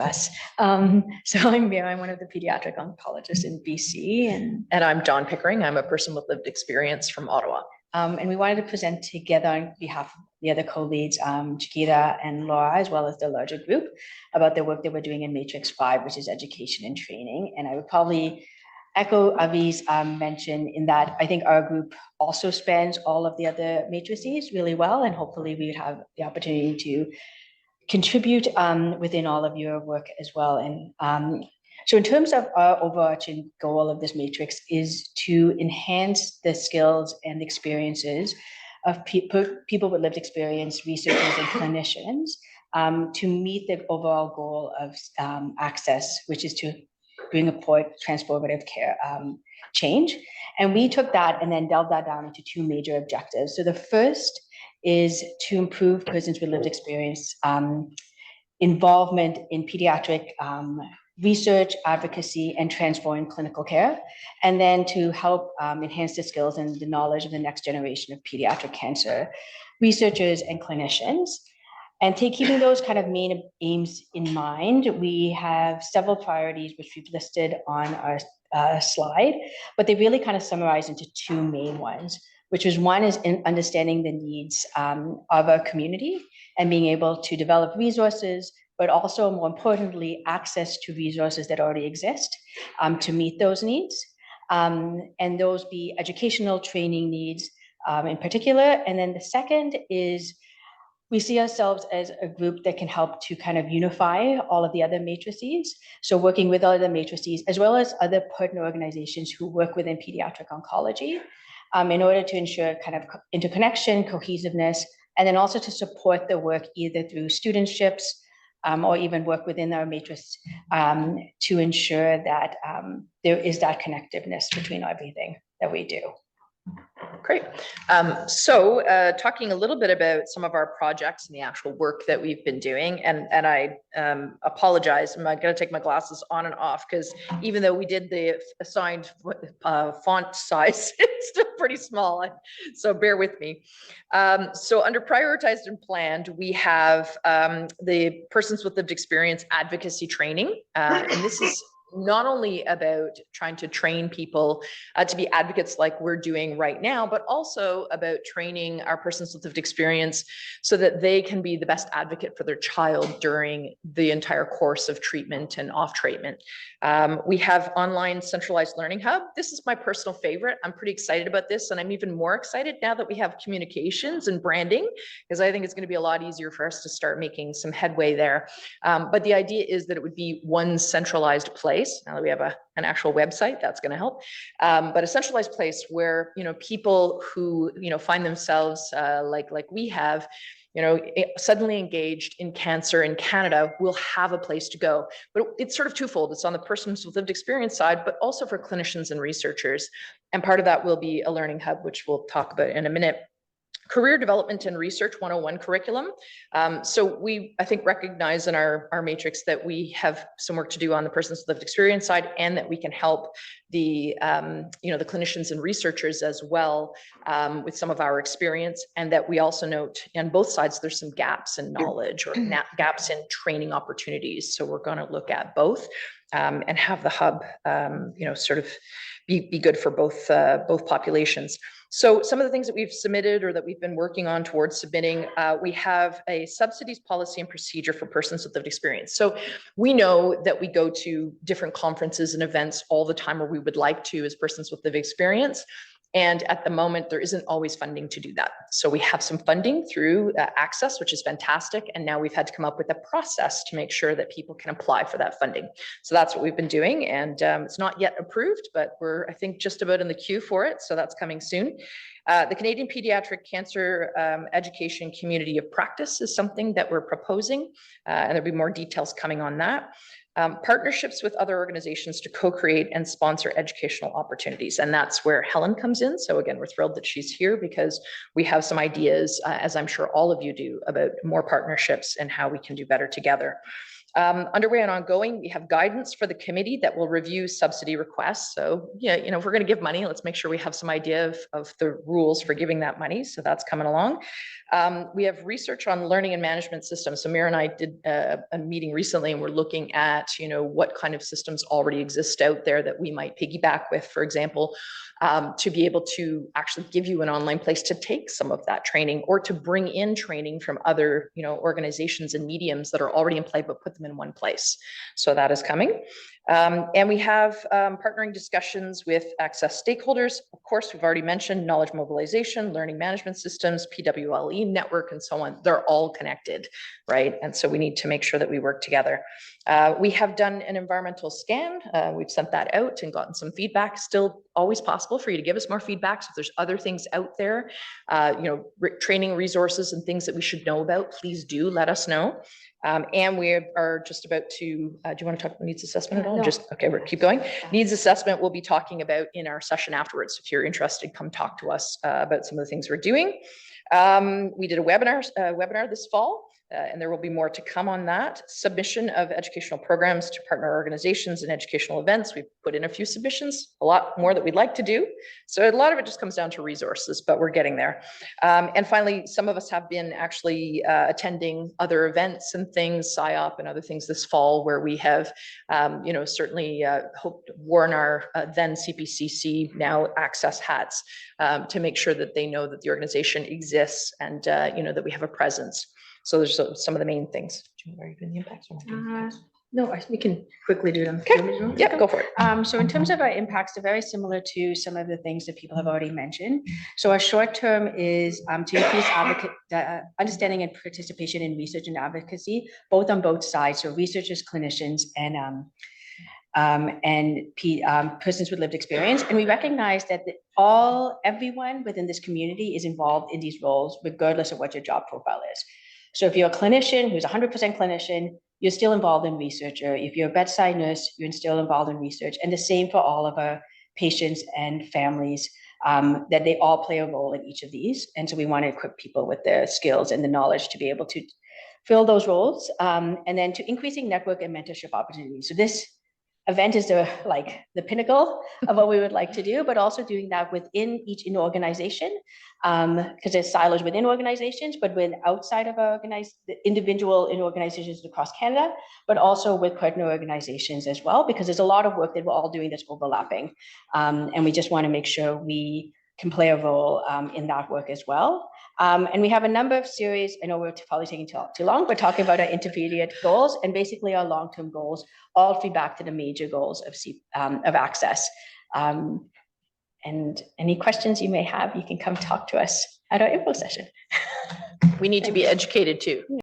Us. So I'm Mira, I'm one of the pediatric oncologists in BC. And I'm John Pickering. I'm a person with lived experience from Ottawa. And we wanted to present together on behalf of the other co-leads, Chiquita and Laura, as well as the larger group, about the work that we're doing in Matrix 5, which is education and training. And I would probably echo Avi's mention in that I think our group also spans all of the other matrices really well, and hopefully we would have the opportunity to contribute within all of your work as well. And so in terms of our overarching goal of this matrix is to enhance the skills and experiences of people with lived experience, researchers and clinicians to meet the overall goal of ACCESS, which is to bring about transformative care change. And we took that and then delved that down into two major objectives. So the first is to improve persons with lived experience involvement in pediatric research, advocacy, and transforming clinical care, and then to help enhance the skills and the knowledge of the next generation of pediatric cancer researchers and clinicians. And keeping those kind of main aims in mind, we have several priorities which we've listed on our slide, but they really kind of summarize into two main ones, which is one is in understanding the needs of our community and being able to develop resources, but also more importantly, access to resources that already exist to meet those needs. And those be educational training needs in particular. And then the second is we see ourselves as a group that can help to kind of unify all of the other matrices. So working with other matrices, as well as other partner organizations who work within pediatric oncology, in order to ensure kind of interconnection, cohesiveness, and then also to support the work either through studentships or even work within our matrix to ensure that there is that connectiveness between everything that we do. Great. So talking a little bit about some of our projects and the actual work that we've been doing, and I apologize, I'm going to take my glasses on and off because even though we did the assigned font size, it's still pretty small, so bear with me. So under prioritized and planned, we have the persons with lived experience advocacy training, and this is not only about trying to train people to be advocates like we're doing right now, but also about training our persons with lived experience so that they can be the best advocate for their child during the entire course of treatment and off treatment. We have online centralized learning hub. This is my personal favorite. I'm pretty excited about this, and I'm even more excited now that we have communications and branding, because I think it's going to be a lot easier for us to start making some headway there. But the idea is that it would be one centralized place. Now that we have an actual website, that's going to help. But a centralized place where, people who, find themselves like we have, suddenly engaged in cancer in Canada will have a place to go. But it's sort of twofold. It's on the persons with lived experience side, but also for clinicians and researchers. And part of that will be a learning hub, which we'll talk about in a minute. Career Development and Research 101 curriculum. So we, I think, recognize in our matrix that we have some work to do on the persons with lived experience side, and that we can help the, the clinicians and researchers as well with some of our experience, and that we also note on both sides there's some gaps in knowledge or gaps in training opportunities. So we're going to look at both and have the hub, sort of be good for both populations. So some of the things that we've submitted or that we've been working on towards submitting, we have a subsidies policy and procedure for persons with lived experience. So we know that we go to different conferences and events all the time, or we would like to as persons with lived experience. And at the moment, there isn't always funding to do that. So we have some funding through ACCESS, which is fantastic. And now we've had to come up with a process to make sure that people can apply for that funding. So that's what we've been doing. And it's not yet approved, but we're, I think, just about in the queue for it. So that's coming soon. The Canadian Pediatric Cancer Education Community of Practice is something that we're proposing. And there'll be more details coming on that. Partnerships with other organizations to co-create and sponsor educational opportunities. And that's where Helen comes in. So again, we're thrilled that she's here because we have some ideas, as I'm sure all of you do, about more partnerships and how we can do better together. Underway and ongoing, we have guidance for the committee that will review subsidy requests. So yeah, you know, if we're going to give money, let's make sure we have some idea of the rules for giving that money. So that's coming along. We have research on learning and management systems. So Mira and I did a meeting recently, and we're looking at, you know, what kind of systems already exist out there that we might piggyback with, for example, to be able to actually give you an online place to take some of that training, or to bring in training from other, you know, organizations and mediums that are already in play, but put them in one place. So that is coming. And we have partnering discussions with ACCESS stakeholders. Of course, we've already mentioned knowledge mobilization, learning management systems, PWLE network, and so on. They're all connected, right? And so we need to make sure that we work together. We have done an environmental scan. We've sent that out and gotten some feedback. Still always possible for you to give us more feedback. So if there's other things out there, you know, training resources and things that we should know about, please do let us know. And we are just about to, do you want to talk about needs assessment at all? No. Just, okay, we'll keep going. Needs assessment we'll be talking about in our session afterwards. So if you're interested, come talk to us about some of the things we're doing. We did a webinar this fall. And there will be more to come on that. Submission of educational programs to partner organizations and educational events. We've put in a few submissions, a lot more that we'd like to do. So a lot of it just comes down to resources, but we're getting there. And finally, some of us have been actually attending other events and things, PSYOP and other things this fall, where we have, you know, certainly worn our then CPCC, now ACCESS hats, to make sure that they know that the organization exists and, you know, that we have a presence. So there's some of the main things. Are you doing the impacts? No, we can quickly do them. Okay. Yeah, go for it. So in terms of our impacts, they're very similar to some of the things that people have already mentioned. So our short term is to increase understanding and participation in research and advocacy, both on both sides. So researchers, clinicians, and persons with lived experience. And we recognize that everyone within this community is involved in these roles, regardless of what your job profile is. So if you're a clinician who's 100% clinician, you're still involved in research. Or if you're a bedside nurse, you're still involved in research. And the same for all of our patients and families, that they all play a role in each of these. And so we want to equip people with the skills and the knowledge to be able to fill those roles. And then to increasing network and mentorship opportunities. So this event is the pinnacle of what we would like to do, but also doing that within each organization, because there's silos within organizations, but with outside of individual in organizations across Canada, but also with partner organizations as well, because there's a lot of work that we're all doing that's overlapping. And we just want to make sure we can play a role in that work as well. And we have a number of series. I know we're probably taking too long, but talking about our intermediate goals and basically our long-term goals, all feed back to the major goals of ACCESS. And any questions you may have, you can come talk to us at our info session. We need to be educated too.